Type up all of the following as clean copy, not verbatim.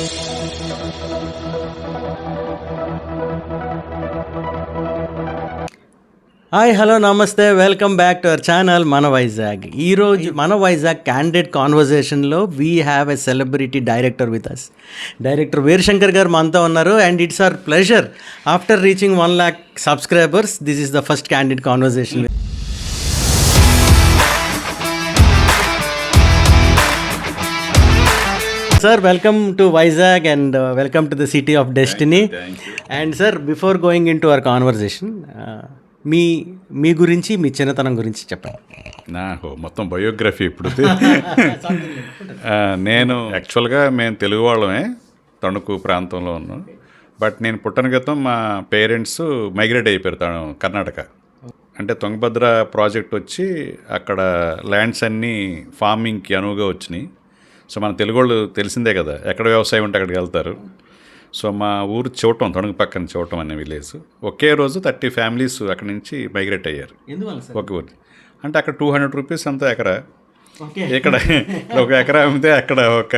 Hi hello నమస్తే, welcome back to our channel మన వైజాగ్. ఈరోజు మన వైజాగ్ క్యాండిడేట్ కాన్వర్జేషన్లో we have a celebrity director with us. Director Veerashankar garu మనతో ఉన్నారు. And it's our pleasure after reaching 1 lakh subscribers, this is the first candidate conversation. Sir, welcome to Vizag and welcome to the city of destiny. Thank you. And sir, before going into our conversation, మీ గురించి, మీ చిన్నతనం గురించి చెప్పండి. నాకు మొత్తం biography ఇప్పుడు. నేను యాక్చువల్గా మేము తెలుగు వాళ్ళమే, తణుకు ప్రాంతంలో ఉన్నాం. బట్ నేను పుట్టిన క్రితం మా పేరెంట్స్ మైగ్రేట్ అయిపోయారు కర్ణాటక. అంటే తుంగభద్ర ప్రాజెక్ట్ వచ్చి అక్కడ ల్యాండ్స్ అన్నీ ఫార్మింగ్కి అనువుగా వచ్చినాయి. సో మన తెలుగు వాళ్ళు తెలిసిందే కదా, ఎక్కడ వ్యవసాయం ఉంటే అక్కడికి వెళ్తారు. సో మా ఊరు చోటం, తణుకు పక్కన చోటం అనే విలేజ్. ఒకే రోజు 30 ఫ్యామిలీస్ అక్కడి నుంచి మైగ్రేట్ అయ్యారు ఒకే ఊరి. అంటే అక్కడ 200 రూపీస్ అంతా ఎకరా. ఇక్కడ ఒక ఎకరా అమ్మితే అక్కడ ఒక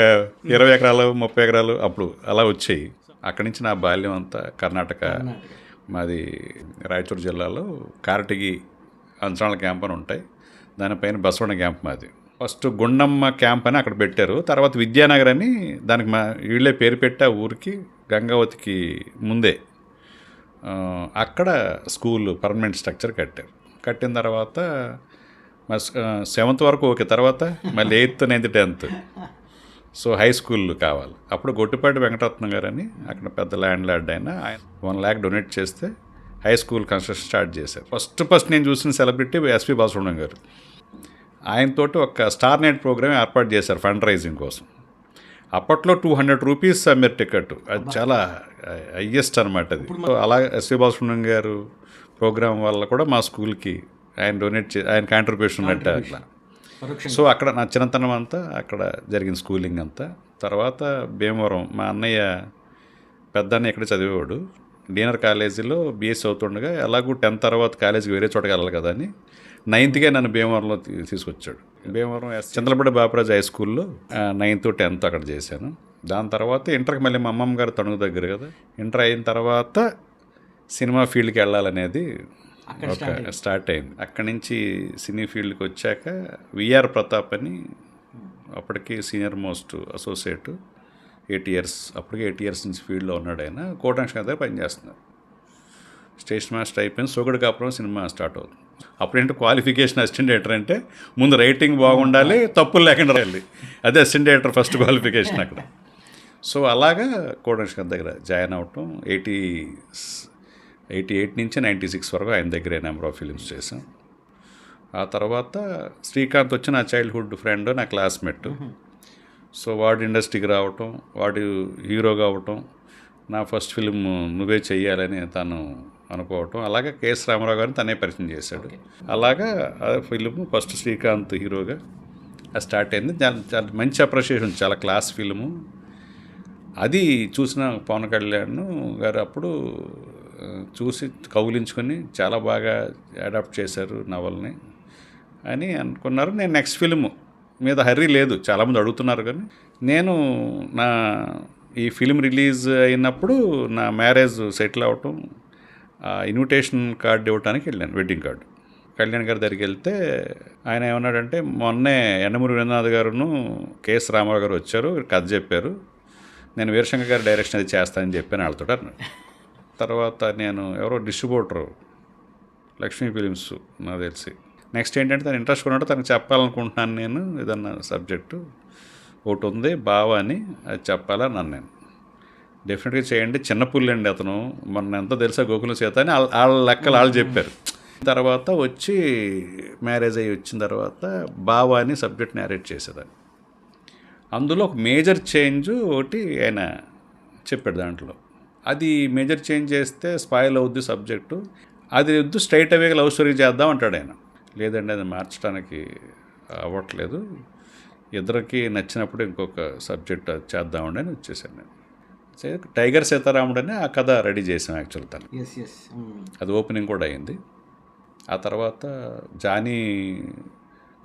20 ఎకరాలు 30 ఎకరాలు అప్పుడు అలా వచ్చాయి. అక్కడి నుంచి నా బాల్యం అంతా కర్ణాటక. మాది రాయచూరు జిల్లాలో కారటగి అంచనాల క్యాంప్ అని ఉంటాయి, దానిపైన బసవಣ್ణ క్యాంప్ మాది. ఫస్ట్ గుండమ్మ క్యాంప్ అని అక్కడ పెట్టారు, తర్వాత విద్యానగర్ అని దానికి వీళ్ళే పేరు పెట్టా ఊరికి, గంగావతికి ముందే. అక్కడ స్కూల్ పర్మనెంట్ స్ట్రక్చర్ కట్టారు. కట్టిన తర్వాత 7th వరకు ఓకే, తర్వాత మళ్ళీ 8th 9th 10th so high school కావాలి. అప్పుడు గొట్టిపాటి వెంకటరత్నం గారు అని అక్కడ పెద్ద ల్యాండ్ లార్డ్ అయినా, ఆయన 1 lakh డొనేట్ చేస్తే హై స్కూల్ కన్స్ట్రక్షన్ స్టార్ట్ చేశారు. ఫస్ట్ నేను చూసిన సెలబ్రిటీ ఎస్పి బాలసుబ్రహ్మణ్యం గారు. ఆయనతోటి ఒక స్టార్ నైట్ ప్రోగ్రామ్ ఏర్పాటు చేశారు ఫండ్ రైజింగ్ కోసం. అప్పట్లో 200 రూపీస్ అమ్మారు టికెట్, అది చాలా హయ్యెస్ట్ అనమాట అది. అలా ఎస్వి బాలసుబ్రహ్మణ్యం గారు ప్రోగ్రాం వల్ల కూడా మా స్కూల్కి ఆయన డొనేట్ ఆయన కాంట్రిబ్యూషన్ ఉన్నట్టు అట్లా. సో అక్కడ నా చిన్నతనం అంతా అక్కడ జరిగిన స్కూలింగ్ అంతా. తర్వాత భీమవరం, మా అన్నయ్య పెద్ద అన్నయ్య ఇక్కడ చదివేవాడు డీనర్ కాలేజీలో బీఎస్సీ అవుతుండగా, ఎలాగూ 10th తర్వాత కాలేజీకి వేరే చోటకి వెళ్ళాలి కదా అని 9th నన్ను భీమవరంలో తీసుకొచ్చాడు. భీమవరం చంద్రపడి బాపరాజు హై స్కూల్లో 9th 10th అక్కడ చేశాను. దాని తర్వాత ఇంటర్కి మళ్ళీ మా అమ్మమ్మ గారు తణుకు దగ్గర కదా, ఇంటర్ అయిన తర్వాత సినిమా ఫీల్డ్కి వెళ్ళాలనేది ఒక స్టార్ట్ అయింది. అక్కడి నుంచి సినీ ఫీల్డ్కి వచ్చాక విఆర్ ప్రతాప్ అని, అప్పటికి సీనియర్ మోస్ట్ అసోసియేట్, 8 years, అప్పటికే 8 years నుంచి ఫీల్డ్లో ఉన్నాడు. ఆయన కోటంక్ష దగ్గర పనిచేస్తున్నారు. స్టేషన్ మాస్టర్ అయిపోయింది, సోగడు కాపురం సినిమా స్టార్ట్ అవుతుంది. అప్పుడేంటి క్వాలిఫికేషన్ అసిస్టెంట్ డైరెక్టర్ అంటే ముందు రైటింగ్ బాగుండాలి, తప్పులు లేకుండా వెళ్ళి, అదే అసిస్టెంట్ డైరెక్టర్ ఫస్ట్ క్వాలిఫికేషన్ అక్కడ. సో అలాగా కోటంక్ష దగ్గర జాయిన్ అవటం. 88 నుంచి 96 వరకు ఆయన దగ్గరే నెంబర్ ఆఫ్ ఫిలిమ్స్ చేశాం. ఆ తర్వాత శ్రీకాంత్ వచ్చి నా చైల్డ్హుడ్ ఫ్రెండ్, నా క్లాస్మేట్. సో వాడు ఇండస్ట్రీకి రావటం, వాడు హీరోగా అవ్వటం, నా ఫస్ట్ ఫిలిం నువ్వే చెయ్యాలని తను అనుకోవటం. అలాగే కేఎస్ రామారావు గారిని తనే పరిచయం చేశాడు. అలాగా ఆ ఫిలిం ఫస్ట్ శ్రీకాంత్ హీరోగా స్టార్ట్ అయింది. చాలా మంచి అప్రిషియేషన్, చాలా క్లాస్ ఫిలిము. అది చూసిన పవన్ కళ్యాణ్ గారు అప్పుడు చూసి కౌగిలించుకొని చాలా బాగా అడాప్ట్ చేశారు నవల్ని అని అనుకున్నారు. నేను నెక్స్ట్ ఫిలిము మీద హర్రీ లేదు, చాలామంది అడుగుతున్నారు. కానీ నేను ఈ ఫిలిం రిలీజ్ అయినప్పుడు నా మ్యారేజ్ సెటిల్ అవ్వటం, ఇన్విటేషన్ కార్డు ఇవ్వడానికి వెళ్ళాను, వెడ్డింగ్ కార్డు. కళ్యాణ్ గారి దగ్గరికి వెళ్తే ఆయన ఏమన్నాడంటే, మొన్నే యండమూరి వీరనాథ్ గారును కేఎస్ రామారావు గారు వచ్చారు, కథ చెప్పారు, నేను వీరశంకర్ గారి డైరెక్షన్ అది చేస్తానని చెప్పాను వాళ్ళతో అన్నాడు. తర్వాత నేను ఎవరో డిస్ట్రిబ్యూటరు లక్ష్మీ ఫిలిమ్స్ నాకు తెలిసి. నెక్స్ట్ ఏంటంటే తను ఇంట్రెస్ట్ ఉన్నట్టు తనకు చెప్పాలనుకుంటున్నాను నేను, ఏదన్నా సబ్జెక్టు ఒకటి ఉంది బావ అని, అది చెప్పాలని నేను డెఫినెట్గా చేయండి, చిన్న పుల్లండి అతను, మొన్న ఎంతో తెలుసా గోకులం సీత అని వాళ్ళ లెక్కలు వాళ్ళు చెప్పారు. తర్వాత వచ్చి మ్యారేజ్ అయ్యి వచ్చిన తర్వాత బావ అని సబ్జెక్ట్ నేరేట్ చేసేదాన్ని. అందులో ఒక మేజర్ చేంజ్ ఒకటి ఆయన చెప్పాడు దాంట్లో. అది మేజర్ చేంజ్ చేస్తే స్పాయిల్ అవుద్ది సబ్జెక్టు, అది వద్దు స్ట్రైట్ అవేగా లవ్ స్టోరీ చేద్దాం అంటాడు ఆయన. లేదండి అది మార్చడానికి అవ్వట్లేదు, ఇద్దరికి నచ్చినప్పుడు ఇంకొక సబ్జెక్ట్ చేద్దామండి అని వచ్చేసాను నేను. టైగర్ సీతారాముడు అని ఆ కథ రెడీ చేసాం యాక్చువల్ తను. అది ఓపెనింగ్ కూడా అయింది. ఆ తర్వాత జానీ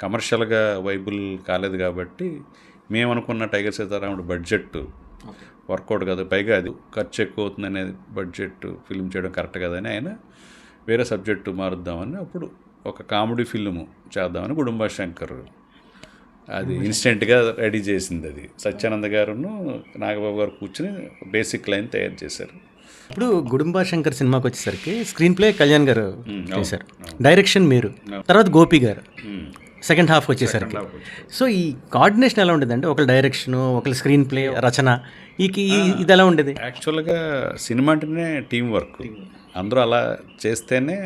కమర్షియల్గా వైబుల్ కాలేదు కాబట్టి మేము అనుకున్న టైగర్ సీతారాముడు బడ్జెట్ వర్కౌట్ కాదు, పైగా అది ఖర్చు ఎక్కువ అవుతుంది అనేది బడ్జెట్ ఫిల్మ్ చేయడం కరెక్ట్ కదని ఆయన వేరే సబ్జెక్టు మారుద్దామని అప్పుడు ఒక కామెడీ ఫిల్ము చేద్దామని గుడుంబా శంకర్ అది ఇన్స్టెంట్గా రెడీ చేసింది. అది సత్యానంద గారును నాగబాబు గారు కూర్చుని బేసిక్ లైన్ తయారు చేశారు. ఇప్పుడు గుడుంబా శంకర్ సినిమాకి వచ్చేసరికి స్క్రీన్ ప్లే కళ్యాణ్ గారు చేశారు, డైరెక్షన్ మీరు, తర్వాత గోపి గారు సెకండ్ హాఫ్ వచ్చేసరికి. సో ఈ కోఆర్డినేషన్ ఎలా ఉండేది అంటే ఒకళ్ళ డైరెక్షను, ఒకళ్ళ స్క్రీన్ ప్లే రచన, ఇది ఎలా ఉండేది? యాక్చువల్గా సినిమా అంటేనే టీం వర్క్, అందరూ అలా చేస్తేనే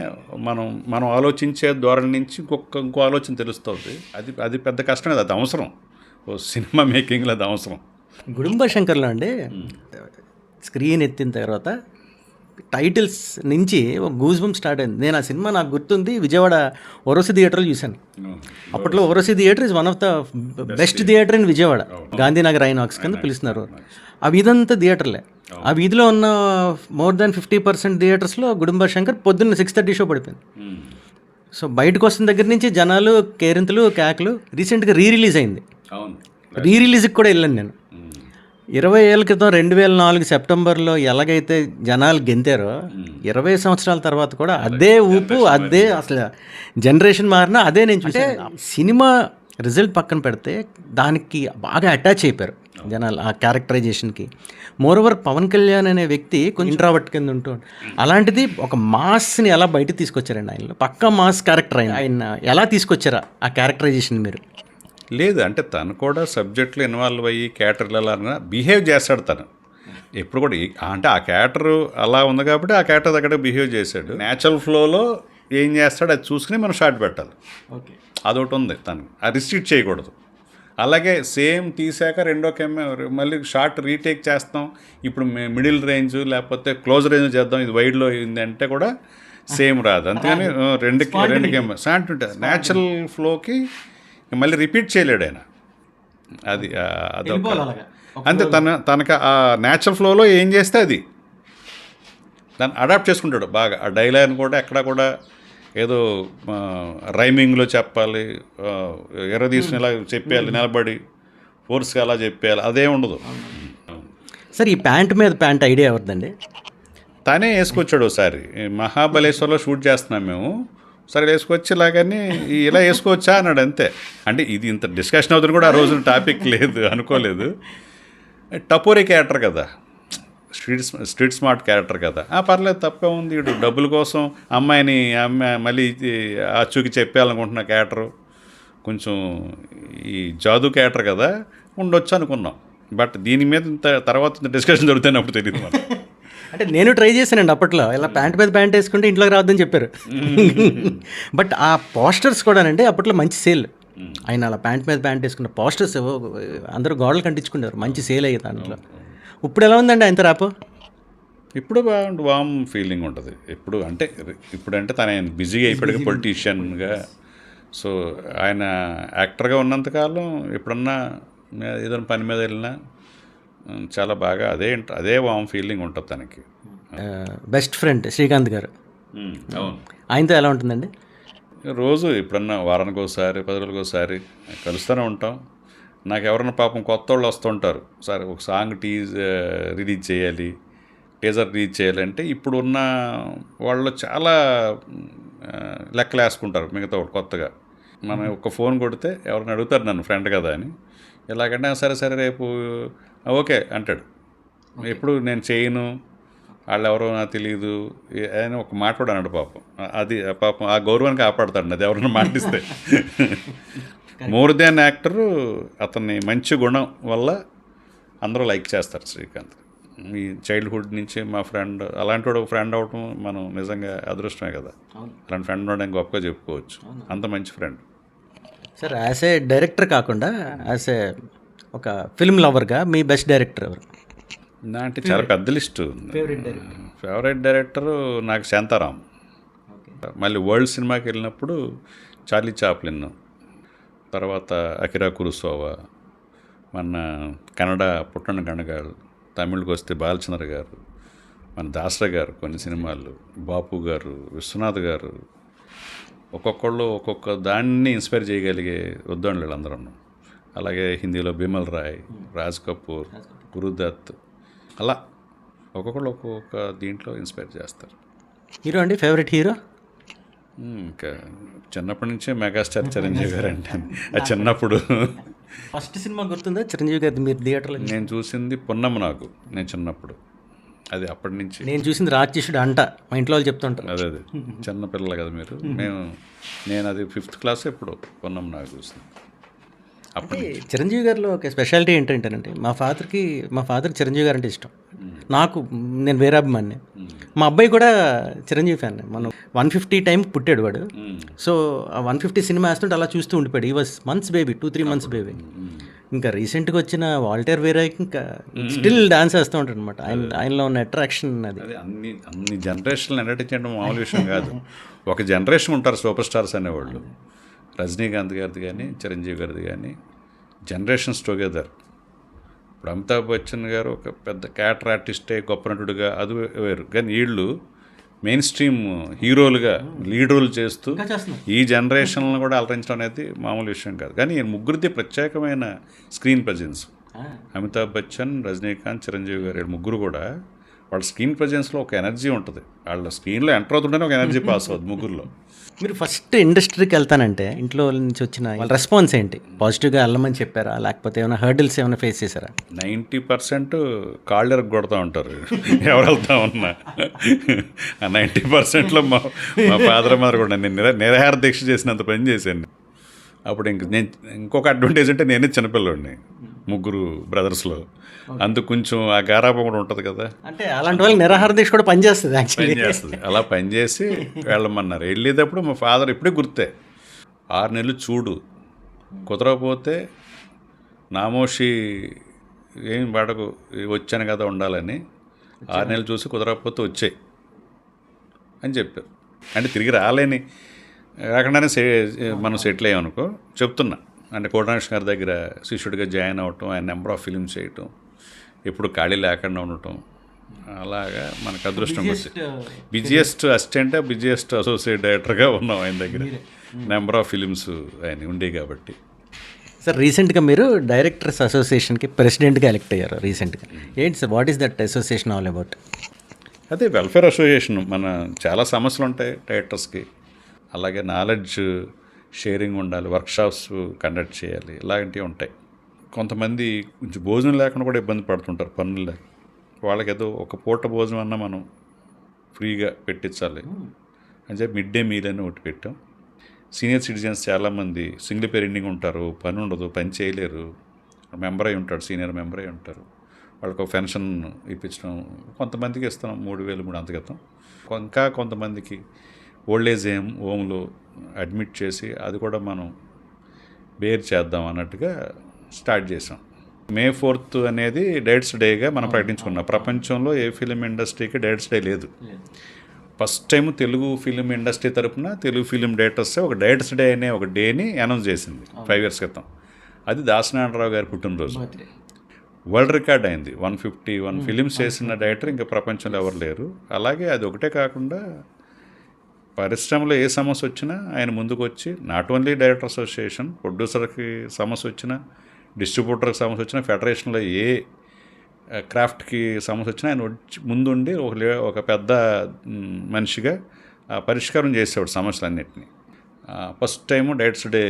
మనం ఆలోచించే ధోరణి నుంచి ఇంకో ఆలోచన తెలుస్తుంది. అది పెద్ద కష్టం కదా, అది అవసరం. ఓ సినిమా మేకింగ్లో అది అవసరం. గుడుంబా శంకర్లో అండి స్క్రీన్ ఎత్తిన తర్వాత టైటిల్స్ నుంచి ఒక గూస్ బంప్ స్టార్ట్ అయింది. నేను ఆ సినిమా నాకు గుర్తుంది, విజయవాడ ఓరోసి థియేటర్లో చూశాను. అప్పట్లో ఓరోసి theatre is one of the best theatre in Vijayawada, Gandhinagar Inox కింద పిలుస్తున్నారు. ఆ వీధంతా థియేటర్లే. ఆ వీధిలో ఉన్న మోర్ దాన్ 50% థియేటర్స్లో గుడుంబా శంకర్ పొద్దున్న 6:30 షో పడిపోయింది. సో బయటకు వస్తున్న దగ్గర నుంచి జనాలు కేరింతలు కేకలు. రీసెంట్గా రిలీజ్ అయింది, రిలీజ్కి కూడా వెళ్ళాను నేను. 20 ఏళ్ళ క్రితం 2004 సెప్టెంబర్లో ఎలాగైతే జనాలు గెంతారో 20 సంవత్సరాల తర్వాత కూడా అదే ఊపు, అదే అసలు జనరేషన్ మారినా అదే నేను చూసాను. సినిమా రిజల్ట్ పక్కన పెడితే దానికి బాగా అటాచ్ అయిపోయారు జనాలు, ఆ క్యారెక్టరైజేషన్కి. మోరోవర్ పవన్ కళ్యాణ్ అనే వ్యక్తి కొంచెం ఇంట్రావర్ట్ కింద ఉంటూ, అలాంటిది ఒక మాస్ని ఎలా బయట తీసుకొచ్చారండి ఆయనలో, పక్కా మాస్ క్యారెక్టర్. ఆయన ఎలా తీసుకొచ్చారా ఆ క్యారెక్టరైజేషన్ మీరు? లేదు అంటే తను కూడా సబ్జెక్టులో ఇన్వాల్వ్ అయ్యి క్యారెక్టర్లు ఎలా బిహేవ్ చేస్తాడు తను ఎప్పుడు కూడా. అంటే ఆ క్యారెక్టర్ అలా ఉంది కాబట్టి ఆ క్యారెక్టర్ దగ్గర బిహేవ్ చేశాడు. న్యాచురల్ ఫ్లోలో ఏం చేస్తాడు అది చూసుకుని మనం షార్ట్ పెట్టాలి. ఓకే, అదొకటి ఉంది తను, అది రిస్ట్రిక్ట్ చేయకూడదు. అలాగే సేమ్ తీసాక రెండో మళ్ళీ షార్ట్ రీటేక్ చేస్తాం, ఇప్పుడు మిడిల్ రేంజ్ లేకపోతే క్లోజ్ రేంజ్ చేద్దాం, ఇది వైడ్లో అయింది అంటే కూడా సేమ్ రాదు. అందుకని రెండు షార్ట్ ఉంటుంది. న్యాచురల్ ఫ్లోకి మళ్ళీ రిపీట్ చేయలేడు ఆయన. అది అదొక అంతే. తనకు ఆ న్యాచురల్ ఫ్లోలో ఏం చేస్తే అది దాన్ని అడాప్ట్ చేసుకుంటాడు బాగా. ఆ డైలాగ్ని కూడా ఎక్కడ కూడా ఏదో రైమింగ్లో చెప్పాలి, ఎర్ర తీసుకుని ఇలా చెప్పేయాలి, నిలబడి ఫోర్స్గా అలా చెప్పేయాలి, అదే ఉండదు. సార్ ఈ ప్యాంట్ మీద ప్యాంట్ ఐడియా ఎవరిదండి? తనే వేసుకొచ్చాడు ఒకసారి. మహాబలేశ్వర్లో షూట్ చేస్తున్నాం మేము, సరే వేసుకొచ్చి ఇలాగని ఇలా వేసుకోవచ్చా అన్నాడు అంతే. అంటే ఇది ఇంత డిస్కషన్ అవుతుంది కూడా ఆ రోజున టాపిక్ లేదు, అనుకోలేదు. టపోరీ క్యారెక్టర్ కదా, స్ట్రీట్ స్మార్ట్ క్యారెక్టర్ కదా, పర్లేదు తప్పే ఉంది. ఇటు డబ్బుల కోసం అమ్మాయిని మళ్ళీ అచ్చుకి చెప్పేయాలనుకుంటున్న క్యారెక్టరు, కొంచెం ఈ జాదు క్యారెక్టర్ కదా, ఉండొచ్చు అనుకున్నాం. బట్ దీని మీద తర్వాత డిస్కషన్ జరుగుతున్నప్పుడు తెలియదు మనం. అంటే నేను ట్రై చేశానండి అప్పట్లో, ఇలా ప్యాంట్ మీద ప్యాంట్ వేసుకుంటే ఇంట్లోకి రావద్దని చెప్పారు. బట్ ఆ పోస్టర్స్ కూడానండి అప్పట్లో మంచి సేల్. ఆయన అలా ప్యాంట్ మీద ప్యాంట్ వేసుకున్న పోస్టర్స్ అందరూ గోడలు కంటించుకున్నారు, మంచి సేల్ అయ్యేది దాంట్లో. ఇప్పుడు ఎలా ఉందండి ఆయన ర్యాప్? ఇప్పుడు వామ్ ఫీలింగ్ ఉంటుంది. ఇప్పుడంటే తన బిజీగా అయిపోయాడు పొలిటీషియన్గా. సో ఆయన యాక్టర్గా ఉన్నంతకాలం ఎప్పుడన్నా ఏదైనా పని మీద వెళ్ళినా చాలా బాగా అదే వామ్ ఫీలింగ్ ఉంటుంది తనకి. బెస్ట్ ఫ్రెండ్ శ్రీకాంత్ గారు, అవును, ఆయనతో ఎలా ఉంటుందండి? రోజు ఎప్పుడన్నా వారానికి ఒకసారి 10 రోజులకు ఒకసారి కలుస్తూనే ఉంటాం. నాకు ఎవరన్నా పాపం కొత్త వాళ్ళు వస్తుంటారు, సరే ఒక సాంగ్ రిలీజ్ చేయాలి, టీజర్ రిలీజ్ చేయాలంటే ఇప్పుడున్న వాళ్ళు చాలా లెక్కలు వేసుకుంటారు మిగతా కొత్తగా. మనం ఒక ఫోన్ కొడితే ఎవరిని అడుగుతారు నన్ను ఫ్రెండ్ కదా అని, ఎలాగంటే సరే రేపు ఓకే అంటాడు. ఎప్పుడు నేను చేయను, వాళ్ళు ఎవరో నాకు తెలియదు అని ఒక మాట కూడా అన్నాడు పాపం. అది పాపం ఆ గౌరవాన్ని కాపాడుతాడు అది ఎవరైనా మాటిస్తే. మోర్ దాన్ యాక్టరు అతన్ని మంచి గుణం వల్ల అందరూ లైక్ చేస్తారు శ్రీకాంత్. ఈ చైల్డ్హుడ్ నుంచి మా ఫ్రెండ్, అలాంటి వాడు ఫ్రెండ్ అవటం మనం నిజంగా అదృష్టమే కదా. అలాంటి ఫ్రెండ్ ఉండడం గొప్పగా చెప్పుకోవచ్చు, అంత మంచి friend. Sir as a director కాకుండా యాజ్ ఏ ఒక ఫిల్మ్ లవర్గా మీ బెస్ట్ డైరెక్టర్ ఎవరు? అంటే చాలా పెద్ద లిస్టు. ఫేవరెట్ డైరెక్టరు నాకు శాంతారాం. మళ్ళీ వరల్డ్ సినిమాకి వెళ్ళినప్పుడు చార్లీ చాప్లిన్, తర్వాత అకిరా కురోసావా, మన కన్నడ పుట్టణ గణగారు, తమిళ్కి వస్తే బాలచంద్ర గారు, మన దాసరా గారు కొన్ని సినిమాలు, బాపు గారు, విశ్వనాథ్ గారు, ఒక్కొక్కళ్ళు ఒక్కొక్క దాన్ని ఇన్స్పైర్ చేయగలిగే ఉద్దండులు అందరూ. అలాగే హిందీలో బిమల్ రాయ్, రాజ్ కపూర్, గురుదత్, అలా ఒక్కొక్కళ్ళు ఒక్కొక్క దీంట్లో ఇన్స్పైర్ చేస్తారు. హీరో అండి, ఫేవరెట్ హీరో? ఇంకా చిన్నప్పటి నుంచే మెగాస్టార్ చిరంజీవి గారు అంటే అది చిన్నప్పుడు ఫస్ట్ సినిమా గుర్తుందా చిరంజీవి గారిది మీరు థియేటర్లో? నేను చూసింది పున్నమ్మ నాకు, నేను చిన్నప్పుడు. అది అప్పటి నుంచి. నేను చూసింది రాక్షసుడు అంట, మా ఇంట్లో వాళ్ళు చెప్తుంటారు. అదే చిన్న పిల్లలు కదా మీరు. నేను అది 5th క్లాస్ ఎప్పుడు పున్నమ్మ నాకు చూసింది. అంటే చిరంజీవి గారిలో ఒక స్పెషాలిటీ ఏంటంటేనంటే మా ఫాదర్ చిరంజీవి గారు అంటే ఇష్టం. నాకు నేను వేరే అభిమాని. మా అబ్బాయి కూడా చిరంజీవి ఫ్యాన్. మనం 150 టైంకి పుట్టాడు వాడు. సో ఆ 150 సినిమా వేస్తుంటే అలా చూస్తూ ఉండిపోయాడు. ఈ was months baby, 2-3 months baby. ఇంకా రీసెంట్గా వచ్చిన వాల్టర్ వేరాకి ఇంకా స్టిల్ డాన్స్ వేస్తూ ఉంటాడు అనమాట. ఆయనలో ఉన్న అట్రాక్షన్ అది. అన్ని జనరేషన్లు ఎంటర్టైన్ చేయడం మామూలు విషయం కాదు. ఒక జనరేషన్ ఉంటారు సూపర్ స్టార్స్ అనేవాళ్ళు. రజనీకాంత్ గారిది కానీ చిరంజీవి గారిది కానీ జనరేషన్స్ టుగెదర్. ఇప్పుడు అమితాబ్ బచ్చన్ గారు ఒక పెద్ద క్యారెక్టర్ ఆర్టిస్టే, గొప్ప నటుడుగా, అది వేరు. కానీ వీళ్ళు మెయిన్ స్ట్రీమ్ హీరోలుగా లీడ్ రోల్ చేస్తూ ఈ జనరేషన్లను కూడా అలరించడం అనేది మామూలు విషయం కాదు. కానీ ఈ ముగ్గురిది ప్రత్యేకమైన స్క్రీన్ ప్రజెన్స్. అమితాబ్ బచ్చన్, రజనీకాంత్, చిరంజీవి గారు ముగ్గురు కూడా వాళ్ళ స్క్రీన్ ప్రజెన్స్లో ఒక ఎనర్జీ ఉంటుంది. వాళ్ళ స్క్రీన్లో ఎంటర్ అవుతుంటేనే ఒక ఎనర్జీ పాస్ అవుతుంది ముగ్గురులో. మీరు ఫస్ట్ ఇండస్ట్రీకి వెళ్తానంటే ఇంట్లో నుంచి వచ్చిన వాళ్ళ రెస్పాన్స్ ఏంటి? పాజిటివ్గా వెళ్ళమని చెప్పారా, లేకపోతే ఏమైనా హర్డిల్స్ ఏమైనా ఫేస్ చేశారా? 90% కాళ్ళు ఎరగొడతా ఉంటారు ఎవరు వెళ్తా ఉన్నా. ఆ 90%లో మా ఫాదర్ మదర్ కూడా నేను నిరాహార దీక్ష చేసినంత పని చేశాను. అప్పుడు ఇంకొక అడ్వాంటేజ్ అంటే నేనే చిన్నపిల్లోడిని ముగ్గురు బ్రదర్స్లో. అందుకు కొంచెం ఆ గారాబం కూడా ఉంటుంది కదా. అంటే అలాంటి వాళ్ళకి నిరాహార దీక్ష కూడా పనిచేస్తుంది యాక్చువల్లీ. పనిచేస్తుంది. అలా పనిచేసి వెళ్ళమన్నారు. వెళ్ళేటప్పుడు మా ఫాదర్ ఇప్పుడే గుర్తే, 6 నెలలు చూడు, కుదరకపోతే నామోషి ఏం వాడకు, వచ్చాను కదా ఉండాలని, 6 నెలలు చూసి కుదరకపోతే వచ్చాయి అని చెప్పారు. అంటే తిరిగి రాలేని రాకుండానే మనం సెటిల్ అయ్యామనుకో చెప్తున్నా. అంటే కోటనాష్ గారి దగ్గర శిష్యుడిగా జాయిన్ అవ్వటం, ఆయన నెంబర్ ఆఫ్ ఫిలిమ్స్ చేయటం, ఎప్పుడు ఖాళీ లేకుండా ఉండటం, అలాగా మనకు అదృష్టం వచ్చింది. బిజియెస్ట్ అసిస్టెంట్, బిజియెస్ట్ అసోసియేట్ డైరెక్టర్గా ఉన్నాం ఆయన దగ్గర. నెంబర్ ఆఫ్ ఫిలిమ్స్ ఆయన ఉండే కాబట్టి. సార్ రీసెంట్గా మీరు డైరెక్టర్స్ అసోసియేషన్కి ప్రెసిడెంట్గా ఎలెక్ట్ అయ్యారు రీసెంట్గా. ఏంటి sir, what is that association all about? అదే వెల్ఫేర్ అసోసియేషన్. మన చాలా సమస్యలు ఉంటాయి డైరెక్టర్స్కి. అలాగే నాలెడ్జ్ షేరింగ్ ఉండాలి, వర్క్షాప్స్ కండక్ట్ చేయాలి, ఇలాంటివి ఉంటాయి. కొంతమంది కొంచెం భోజనం లేకుండా కూడా ఇబ్బంది పడుతుంటారు పనులు లేక. వాళ్ళకి ఏదో ఒక పూట భోజనం అన్నా మనం ఫ్రీగా పెట్టించాలి అని చెప్పి మిడ్ డే మీల్ అని ఒకటి పెట్టాం. సీనియర్ సిటిజన్స్ చాలామంది సింగిల్ పేరెంటింగ్ ఉంటారు, పని ఉండదు, పని చేయలేరు, మెంబర్ అయి ఉంటాడు, సీనియర్ మెంబర్ అయి ఉంటారు. వాళ్ళకి ఒక పెన్షన్ ఇప్పించడం, కొంతమందికి ఇస్తున్నాం 3,000 అంతకి ఇస్తాం. ఇంకా కొంతమందికి ఓల్డ్ ఏజ్ హోమ్లో అడ్మిట్ చేసి అది కూడా మనం బేర్ చేద్దాం అన్నట్టుగా స్టార్ట్ చేసాం. May 4th అనేది డైరెక్టర్స్ డేగా మనం ప్రకటించుకున్నాం. ప్రపంచంలో ఏ ఫిలిం ఇండస్ట్రీకి డైరెక్టర్స్ డే లేదు. First time Telugu film industry తరపున తెలుగు ఫిలిం డైరెక్టర్స్ ఒక డైరెక్టర్స్ డే అనే ఒక డేని అనౌన్స్ చేసింది 5 years క్రితం. అది దాసనారాయణరావు గారి పుట్టినరోజు. వరల్డ్ రికార్డ్ అయింది. 151 ఫిలిమ్స్ చేసిన డైరెక్టర్ ఇంకా ప్రపంచంలో ఎవరు లేరు. అలాగే అది ఒకటే కాకుండా పరిశ్రమలో ఏ సమస్య వచ్చినా ఆయన ముందుకు వచ్చి, నాట్ ఓన్లీ డైరెక్టర్ అసోసియేషన్, ప్రొడ్యూసర్కి సమస్య వచ్చినా, డిస్ట్రిబ్యూటర్కి సమస్య వచ్చినా, ఫెడరేషన్లో ఏ క్రాఫ్ట్కి సమస్య వచ్చినా ఆయన వచ్చి ముందుండి ఒక పెద్ద మనిషిగా పరిష్కారం చేసేవాడు సమస్యలన్నింటినీ. ఫస్ట్ టైము డైరెక్టర్స్ డే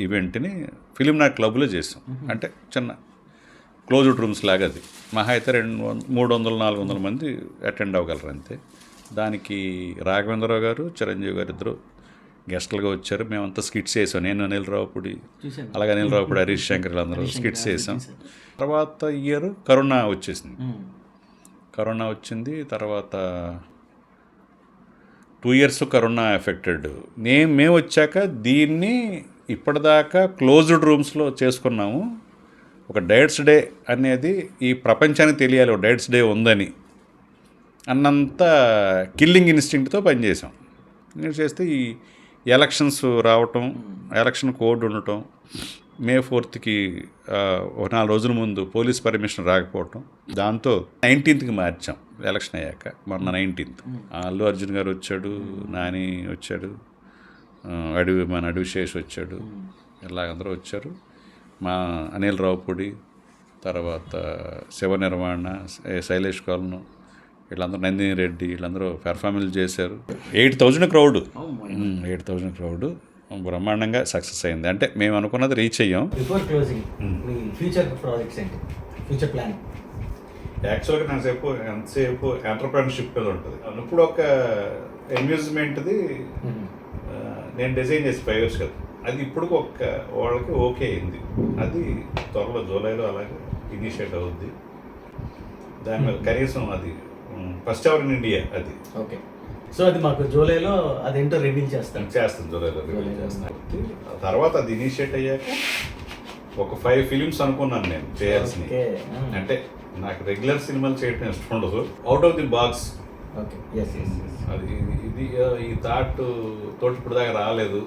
ఈవెంట్ని ఫిలిం నాట్ క్లబ్లో చేసాం. అంటే చిన్న క్లోజ్డ్ రూమ్స్ లాగా, అది మహా అయితే 300-400 మంది అటెండ్ అవ్వగలరు అంతే. దానికి రాఘవేంద్రరావు గారు, చిరంజీవి గారు ఇద్దరు గెస్టులుగా వచ్చారు. మేమంతా స్కిట్స్ వేసాం. నేను అనిల్ రావుపూడి, అలాగే అనిల్ రావుపూడి, హరీష్ శంకర్ అందరూ స్కిట్స్ వేసాం. తర్వాత ఇయర్ కరోనా వచ్చేసింది. కరోనా వచ్చింది. తర్వాత 2 years కరోనా ఎఫెక్టెడ్. మేము వచ్చాక దీన్ని ఇప్పటిదాకా క్లోజ్డ్ రూమ్స్లో చేసుకున్నాము. ఒక డైరెక్టర్స్ డే అనేది ఈ ప్రపంచానికి తెలియాలి ఒక డైరెక్టర్స్ డే ఉందని అన్నంత కిల్లింగ్ ఇన్స్టింక్ట్తో పనిచేసాం. నేను చేస్తే ఈ ఎలక్షన్స్ రావటం, ఎలక్షన్ కోడ్ ఉండటం, May 4th ఒక 4 రోజుల ముందు పోలీస్ పర్మిషన్ రాకపోవటం, దాంతో 19th మార్చాం ఎలక్షన్ అయ్యాక. మొన్న 19th అల్లు అర్జున్ గారు వచ్చాడు, నాని వచ్చాడు, మన అడవి శేష్ వచ్చాడు, ఇలా అందరూ వచ్చారు. మా అనిల్ రావుపూడి, తర్వాత శివ నిర్మాణ, శైలేష్ కాల్ను, వీళ్ళందరూ నందిని రెడ్డి, వీళ్ళందరూ పెర్ఫార్మెన్స్ చేశారు. 8,000 క్రౌడ్, 8,000 క్రౌడ్ బ్రహ్మాండంగా సక్సెస్ అయింది. అంటే మేము అనుకున్నది రీచ్ అయ్యాం. బిఫోర్ క్లోజింగ్ మీ ఫ్యూచర్ ప్రాజెక్ట్స్ ఏంటి, ఫ్యూచర్ ప్లాన్? యాక్చువల్గా ఎంతసేపు ఎంటర్ప్రెన్యూర్షిప్ మీద ఉంటుంది. ఇప్పుడు ఒక అమ్యూజ్మెంట్ది నేను డిజైన్ చేసి 5 years కదా, అది ఇప్పుడు వాళ్ళకి ఓకే అయింది. అది త్వరలో జూలైలో అలాగే ఇనిషియేట్ అవుద్ది. దాని మీద కనీసం అది ఫస్ట్ ఎవర్ ఇన్ ఇండియా అది. ఓకే, సో అది మాకు జూలైలో అదేంటో రివీల్ చేస్తాను. జూలైలో రివీల్ చేస్తాను. ఆ తర్వాత అది ఇనిషియేట్ అయ్యాక ఒక 5 films అనుకున్నాను నేను చేయాల్సినవి. అంటే నాకు రెగ్యులర్ సినిమాలు చేయడం ఇష్టం ఉండదు. Out of the box. Okay, అది ఇది ఈ థాట్ తోటి ఇప్పుడు దాకా రాలేదు,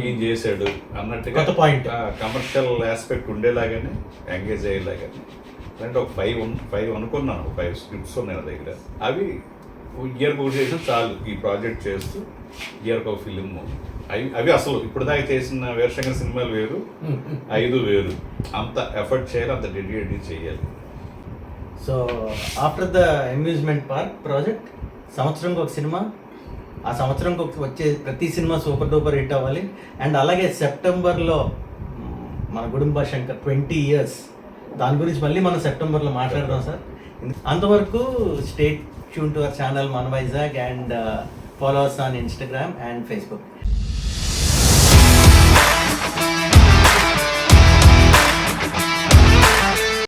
ఏం చేశాడు అన్నట్టుగా పాయింట్, కమర్షియల్ ఆస్పెక్ట్ ఉండేలాగానే, ఎంగేజ్ అయ్యేలాగానే. అంటే ఒక 5 అనుకున్నాను. 5 scripts ఉన్నాయి నా దగ్గర. అవి ఇయర్కి ఒకటి చేసి చాలు, ఈ ప్రాజెక్ట్ చేస్తూ ఇయర్కి ఒక ఫిలిం. అవి అసలు ఇప్పుడు దాకా చేసిన వీరశంకర్ సినిమాలు వేరు, 5 వేరు. అంత ఎఫర్ట్ చేయాలి, అంత డెడికేట్ చేయాలి. So after the amusement park project సంవత్సరంకి ఒక సినిమా, ఆ సంవత్సరంకి వచ్చే ప్రతి సినిమా సూపర్ డూపర్ హిట్ అవ్వాలి. అండ్ అలాగే సెప్టెంబర్లో మన గుడుంబ శంకర్ 20 years, దాని గురించి మళ్ళీ మనం సెప్టెంబర్లో మాట్లాడదాం సార్. అంతవరకు stay tune to our channel మన Vizag and follow us on Instagram and Facebook.